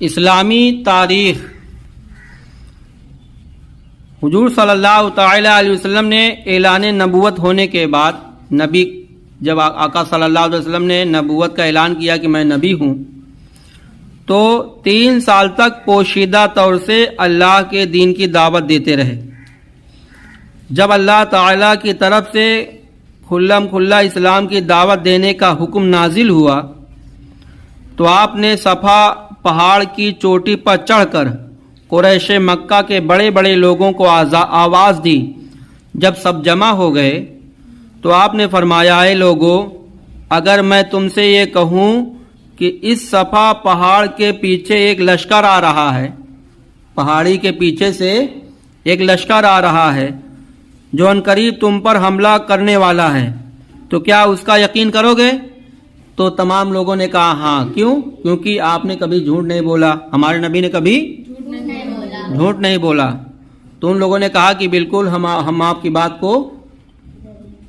اسلامی تاریخ۔ حضور صلی اللہ تعالی علیہ وسلم نے اعلان نبوت ہونے کے بعد جب آقا صلی اللہ علیہ وسلم نے نبوت کا اعلان کیا کہ میں نبی ہوں، تو 3 سال تک پوشیدہ طور سے اللہ کے دین کی دعوت دیتے رہے۔ جب اللہ تعالیٰ کی طرف سے کھلم کھلا اسلام کی دعوت دینے کا حکم نازل ہوا تو آپ نے صفا پہاڑ کی چوٹی پر چڑھ کر قریش مکہ کے بڑے بڑے لوگوں کو آواز دی۔ جب سب جمع ہو گئے تو آپ نے فرمایا، اے لوگوں، اگر میں تم سے یہ کہوں کہ اس صفا پہاڑ کے پیچھے ایک لشکر آ رہا ہے، پہاڑی کے پیچھے سے ایک لشکر آ رہا ہے جو عنقریب تم پر حملہ کرنے والا ہے، تو کیا اس کا یقین کرو گے؟ تو تمام لوگوں نے کہا ہاں۔ کیوں؟ کیونکہ آپ نے کبھی جھوٹ نہیں بولا، ہمارے نبی نے کبھی جھوٹ نہیں بولا۔ تو ان لوگوں نے کہا کہ بالکل ہم آپ کی بات کو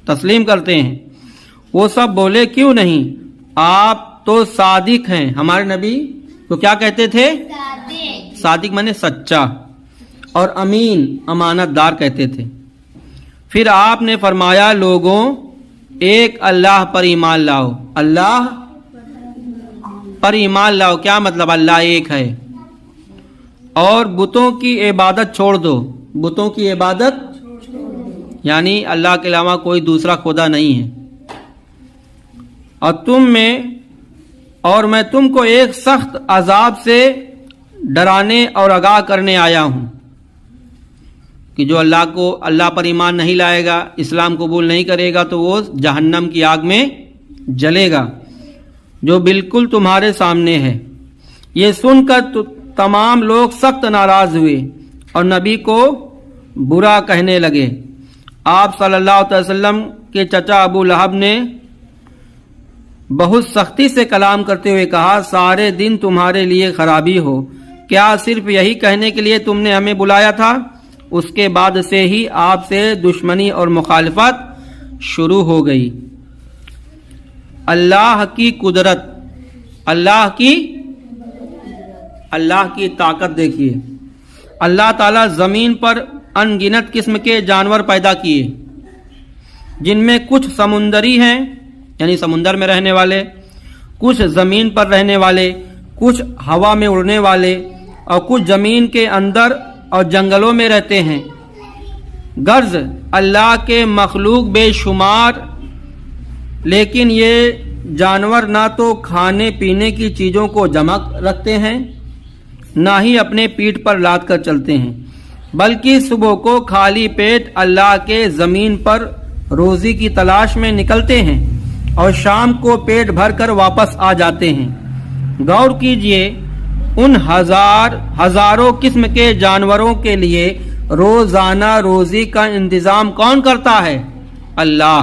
تسلیم کرتے ہیں۔ وہ سب بولے کیوں نہیں، آپ تو صادق ہیں۔ ہمارے نبی تو کیا کہتے تھے؟ صادق مانے سچا، اور امین امانت دار کہتے تھے۔ پھر آپ نے فرمایا، لوگوں، ایک اللہ پر ایمان لاؤ۔ اللہ پر ایمان لاؤ کیا مطلب؟ اللہ ایک ہے، اور بتوں کی عبادت چھوڑ دو۔ بتوں کی عبادت یعنی اللہ کے علاوہ کوئی دوسرا خدا نہیں ہے۔ اور میں تم کو ایک سخت عذاب سے ڈرانے اور آگاہ کرنے آیا ہوں کہ جو اللہ پر ایمان نہیں لائے گا، اسلام قبول نہیں کرے گا، تو وہ جہنم کی آگ میں جلے گا، جو بالکل تمہارے سامنے ہے۔ یہ سن کر تمام لوگ سخت ناراض ہوئے اور نبی کو برا کہنے لگے۔ آپ صلی اللہ علیہ وسلم کے چچا ابو لہب نے بہت سختی سے کلام کرتے ہوئے کہا، سارے دن تمہارے لیے خرابی ہو، کیا صرف یہی کہنے کے لیے تم نے ہمیں بلایا تھا؟ اس کے بعد سے ہی آپ سے دشمنی اور مخالفت شروع ہو گئی۔ اللہ کی قدرت، اللہ کی طاقت دیکھیے۔ اللہ تعالیٰ زمین پر ان گنت قسم کے جانور پیدا کیے، جن میں کچھ سمندری ہیں یعنی سمندر میں رہنے والے، کچھ زمین پر رہنے والے، کچھ ہوا میں اڑنے والے، اور کچھ زمین کے اندر اور جنگلوں میں رہتے ہیں۔ غرض اللہ کے مخلوق بے شمار، لیکن یہ جانور نہ تو کھانے پینے کی چیزوں کو جمع رکھتے ہیں، نہ ہی اپنے پیٹھ پر لاد کر چلتے ہیں، بلکہ صبح کو خالی پیٹ اللہ کے زمین پر روزی کی تلاش میں نکلتے ہیں اور شام کو پیٹ بھر کر واپس آ جاتے ہیں۔ غور کیجئے، ان ہزاروں قسم کے جانوروں کے لیے روزانہ روزی کا انتظام کون کرتا ہے؟ اللہ۔